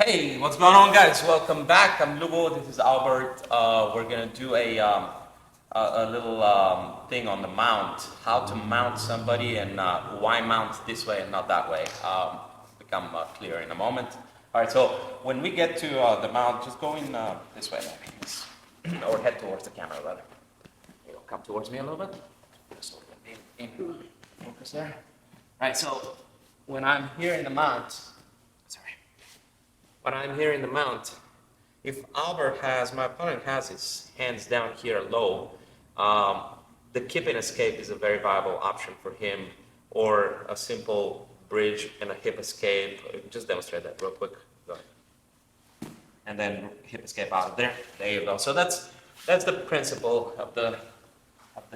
Hey, what's going on, guys? Welcome back. I'm Lugo. This is Albert. We're gonna do a little thing on the mount, how to mount somebody, and why mount this way and not that way. Become clear in a moment. All right. So when we get to the mount, just go in this way, or head towards the camera, rather. You know, come towards me a little bit. So in focus there. All right. So when I'm here in the mount. When I'm here in the mount, if my opponent has his hands down here low, the Kipping Escape is a very viable option for him, or a simple bridge and a hip escape. Just demonstrate that real quick. Go ahead. And then hip escape out of there. There you go. So that's the principle of the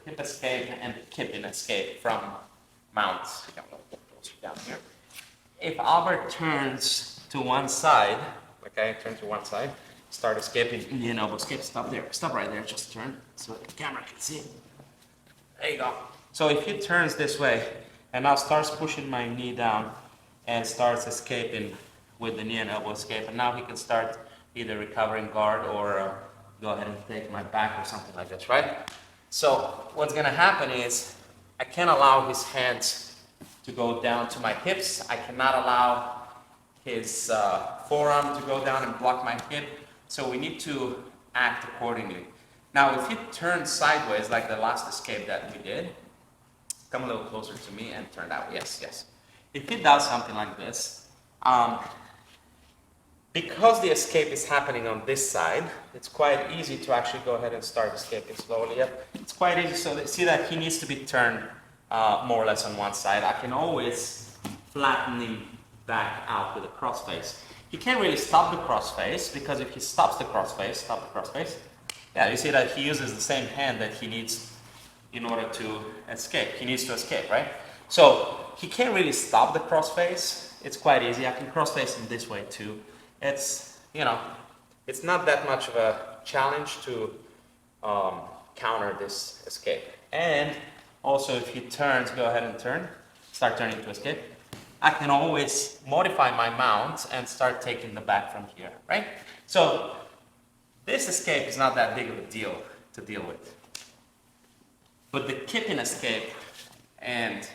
hip escape and the Kipping Escape from mounts. Down here. If Albert turns to one side, okay, turn to one side, start escaping, Indian elbow escape, stop there, stop right there, just turn so the camera can see. There you go. So if he turns this way and now starts pushing my knee down and starts escaping with the knee and elbow escape, and now he can start either recovering guard or go ahead and take my back or something like this, right? So what's gonna happen is I can't allow his hands to go down to my hips. I cannot allow his forearm to go down and block my hip, so we need to act accordingly. Now, if he turns sideways, like the last escape that we did, come a little closer to me and turn that way. Yes, yes. If he does something like this, because the escape is happening on this side, it's quite easy to actually go ahead and start escaping slowly. Yep. It's quite easy. So see that he needs to be turned more or less on one side. I can always flatten him back out with a crossface. He can't really stop the crossface, because if he stops the crossface, yeah, you see that he uses the same hand that he needs in order to escape. He needs to escape, right? So he can't really stop the crossface. It's quite easy. I can crossface him this way too. It's, you know, it's not that much of a challenge to counter this escape. And also if he turns, go ahead and turn, start turning to escape. I can always modify my mount and start taking the back from here, right? So this escape is not that big of a deal to deal with. But the Kipping Escape and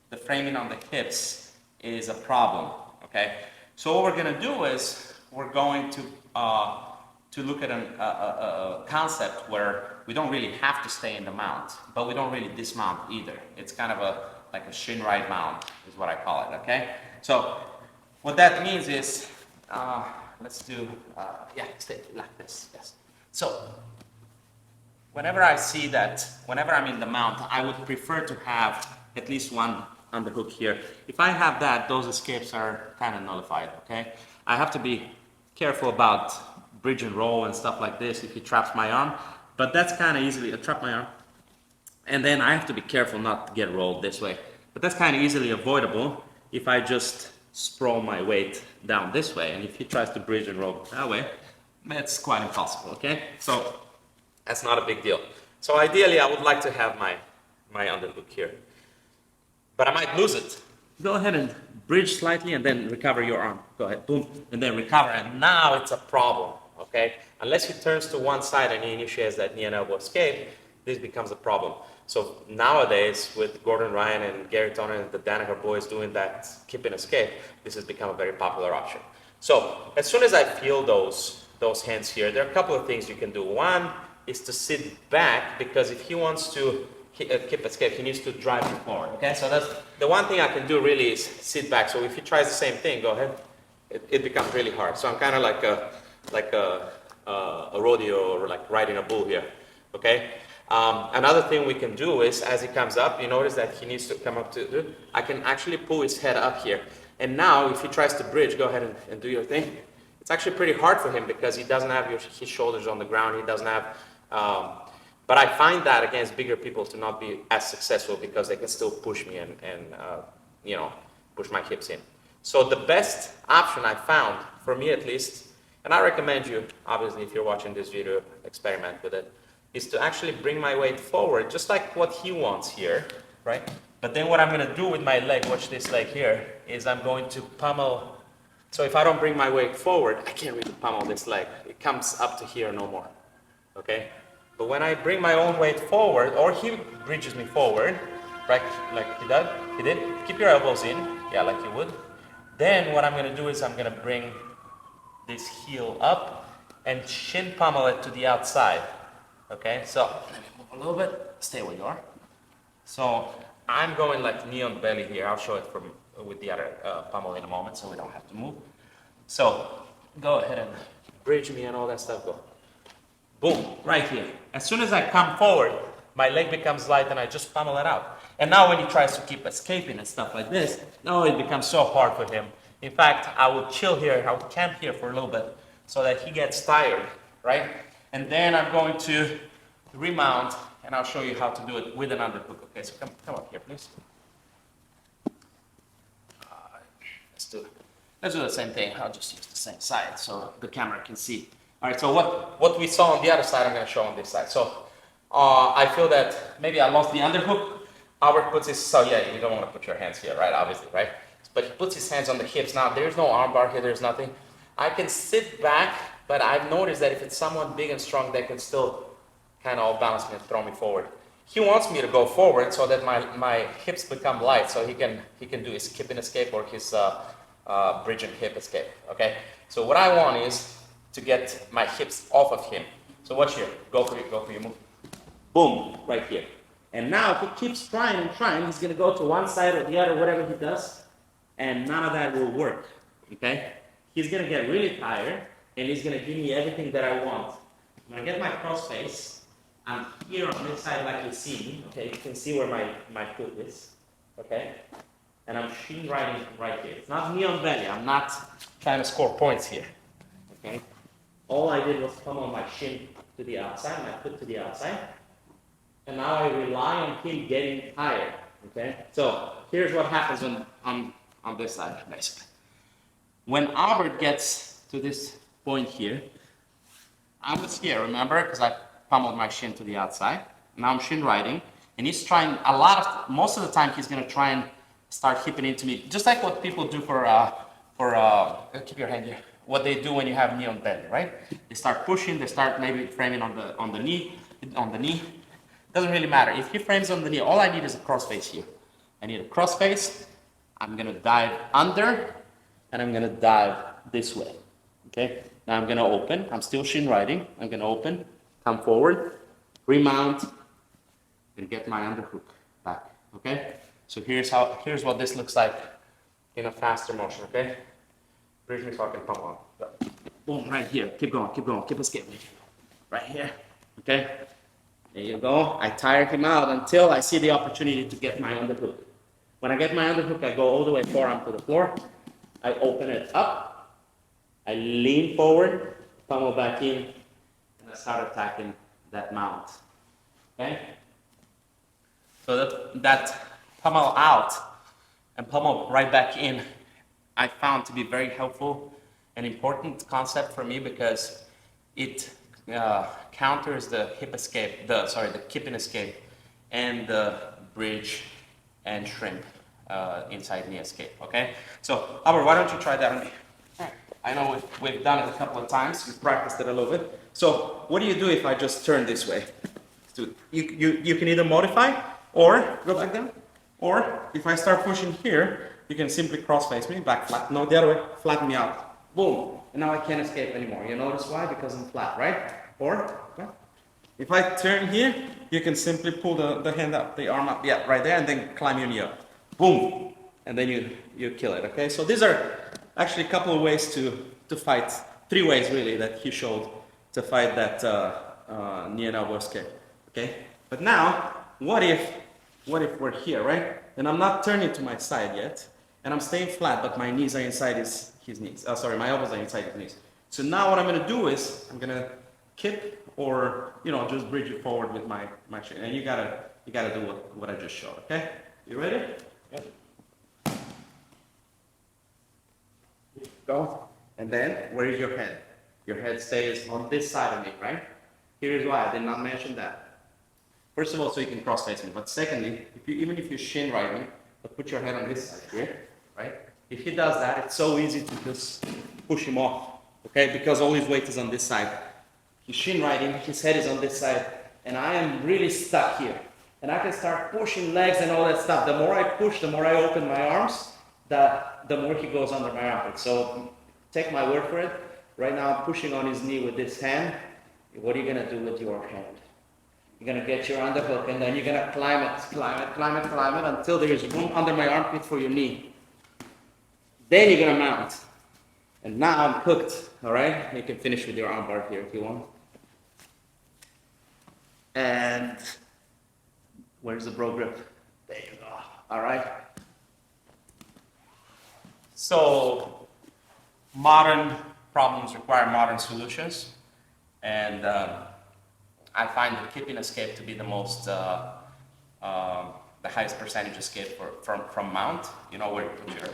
the framing on the hips is a problem, okay? So what we're gonna do is we're going to look at a concept where we don't really have to stay in the mount, but we don't really dismount either. It's kind of like a shin right mount is what I call it, okay? So what that means is, let's do, stay like this, yes. So whenever I see that, whenever I'm in the mount, I would prefer to have at least one underhook here. If I have that, those escapes are kind of nullified, okay? I have to be careful about bridge and roll and stuff like this if he traps my arm, but that's kind of easily, trap my arm. And then I have to be careful not to get rolled this way. But that's kind of easily avoidable if I just sprawl my weight down this way. And if he tries to bridge and roll that way, that's quite impossible, okay? So that's not a big deal. So ideally, I would like to have my underhook here. But I might lose it. Go ahead and bridge slightly and then recover your arm. Go ahead, boom, and then recover. And now it's a problem, okay? Unless he turns to one side and he initiates that knee and elbow escape, this becomes a problem. So nowadays, with Gordon Ryan and Gary Toner and the Danaher boys doing that Kipping Escape, this has become a very popular option. So as soon as I feel those hands here, there are a couple of things you can do. One is to sit back, because if he wants to Kipp Escape, he needs to drive you forward. Okay, so that's the one thing I can do really is sit back. So if he tries the same thing, go ahead. It becomes really hard. So I'm kind of like a rodeo, or like riding a bull here. Okay. Another thing we can do is, as he comes up, you notice that he needs to come up to, I can actually pull his head up here. And now, if he tries to bridge, go ahead and do your thing. It's actually pretty hard for him because he doesn't have his shoulders on the ground. He doesn't have, but I find that against bigger people to not be as successful, because they can still push me and you know, push my hips in. So the best option I found, for me at least, and I recommend you, obviously, if you're watching this video, experiment with it, is to actually bring my weight forward, just like what he wants here, right? But then what I'm going to do with my leg, watch this leg here, is I'm going to pummel So if I don't bring my weight forward, I can't really pummel this leg. It comes up to here no more, okay? But when I bring my own weight forward, or he bridges me forward, right, like he did, keep your elbows in, yeah, like you would. Then what I'm gonna do is I'm gonna bring this heel up and shin pummel it to the outside, okay? So let me move a little bit, stay where you are. So I'm going like knee on belly here. I'll show it from with the other pummel in a moment so we don't have to move. So go ahead and bridge me and all that stuff, go. Boom, right here. As soon as I come forward, my leg becomes light and I just pummel it out. And now when he tries to keep escaping and stuff like this, now it becomes so hard for him. In fact, I will chill here, I will camp here for a little bit so that he gets tired, right? And then I'm going to remount and I'll show you how to do it with an underhook. Okay, so come up here, please. Let's do the same thing. I'll just use the same side so the camera can see. All right, so what we saw on the other side, I'm going to show on this side. So I feel that maybe I lost the underhook. Albert puts his, so yeah, you don't want to put your hands here, right? Obviously, right? But he puts his hands on the hips. Now, there's no arm bar here, there's nothing. I can sit back, but I've noticed that if it's someone big and strong, they can still kind of balance me and throw me forward. He wants me to go forward so that my hips become light, so he can do his kipping escape or his bridge and hip escape, okay? So what I want is to get my hips off of him. So watch here, go for your move. Boom, right here. And now if he keeps trying and trying, he's gonna go to one side or the other, whatever he does, and none of that will work, okay? He's gonna get really tired, and he's gonna give me everything that I want. When I get my cross face, I'm here on this side like you see me, okay? You can see where my foot is, okay? And I'm shin riding right here. It's not knee on belly, I'm not trying to score points here, okay? All I did was come on my shin to the outside, my foot to the outside, and now I rely on him getting tired, okay? So here's what happens on this side, basically. When Albert gets to this point here, I was here, remember? Because I pummeled my shin to the outside. Now I'm shin riding, and he's trying most of the time he's gonna try and start hipping into me, just like what people do for keep your hand here. What they do when you have knee on belly, right? They start pushing, they start maybe framing on the knee. Doesn't really matter. If he frames on the knee, all I need is a cross face here. I need a cross face. I'm gonna dive under, and I'm gonna dive this way. Okay? Now I'm gonna open. I'm still shin riding. I'm gonna open, come forward, remount, and get my underhook back. Okay? So here's what this looks like in a faster motion. Okay? Bridge me so I can pump on. Boom, right here. Keep going, keep escaping. Right here. Okay? There you go. I tire him out until I see the opportunity to get my underhook. When I get my underhook, I go all the way forearm to the floor. I open it up. I lean forward, pummel back in, and I start attacking that mount. Okay? So that pummel out and pummel right back in, I found to be very helpful and important concept for me because it counters the hip escape, the kipping escape, and the bridge and shrimp inside knee escape. Okay, so Albert, why don't you try that on me? I know we've done it a couple of times. We've practiced it a little bit. So what do you do if I just turn this way? You can either modify or go back down, or if I start pushing here, you can simply cross face me, back flat. No, the other way, flatten me out. Boom. And now I can't escape anymore. You notice why? Because I'm flat, right? Or, if I turn here, you can simply pull the hand up, the arm up, yeah, right there, and then climb your knee up. Boom. And then you kill it, okay? So these are actually a couple of ways to fight, 3 ways really that he showed to fight that knee and elbow escape, okay? But now, what if we're here, right? And I'm not turning to my side yet, and I'm staying flat, but my knees are inside his knees. My elbows are inside his knees. So now what I'm gonna do is, I'm gonna kip or, just bridge it forward with my shin. And you gotta do what I just showed, okay? You ready? Yep. Go. And then, where is your head? Your head stays on this side of me, right? Here's why I did not mention that. First of all, so you can cross face me. But secondly, even if you shin right me, but put your head on this side here, right? If he does that, it's so easy to just push him off, okay? Because all his weight is on this side. His shin riding, his head is on this side, and I am really stuck here. And I can start pushing legs and all that stuff. The more I push, the more I open my arms, the more he goes under my armpit. So take my word for it. Right now I'm pushing on his knee with this hand. What are you gonna do with your hand? You're gonna get your underhook and then you're gonna climb it until there is room under my armpit for your knee. Then you're gonna mount. And now I'm hooked, all right? You can finish with your armbar here if you want. And where's the bro grip? There you go, all right? So modern problems require modern solutions. And I find the Kipping Escape to be the most, the highest percentage escape from mount. You know, where you put your,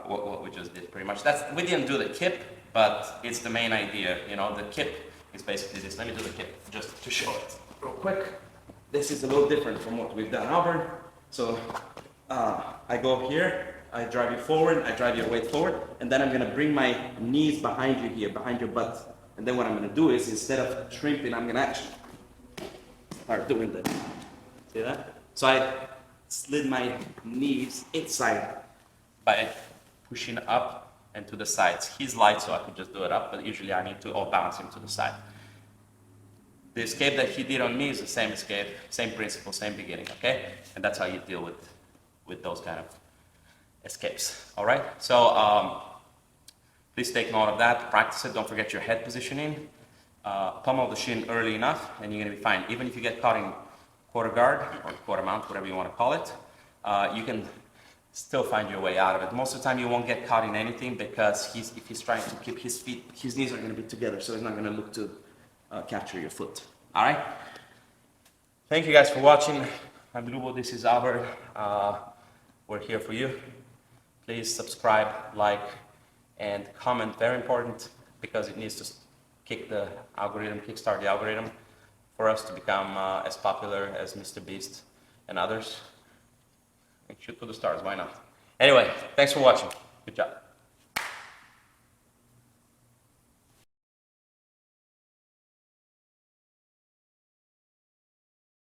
what we just did pretty much. We didn't do the kip, but it's the main idea. You know, the kip is basically this. Let me do the kip just to show it real quick. This is a little different from what we've done over. So I go here, I drive you forward, I drive your weight forward, and then I'm gonna bring my knees behind you here, behind your butt. And then what I'm gonna do is, instead of shrimping, I'm gonna actually start doing this. See that? So I slid my knees inside by pushing up and to the sides. He's light, so I could just do it up, but usually I need to balance him to the side. The escape that he did on me is the same escape, same principle, same beginning, okay? And that's how you deal with those kind of escapes, all right? So please take note of that, practice it, don't forget your head positioning. Pummel the shin early enough and you're gonna be fine. Even if you get caught in quarter guard or quarter mount, whatever you wanna call it, you can still find your way out of it. Most of the time you won't get caught in anything because if he's trying to keep his feet, his knees are gonna be together, so he's not gonna look to capture your foot. All right? Thank you guys for watching. I'm Lubo, this is Albert. We're here for you. Please subscribe, like, and comment. Very important because it needs to kick the algorithm, kickstart the algorithm for us to become as popular as Mr. Beast and others. And shoot for the stars, why not? Anyway, thanks for watching. Good job.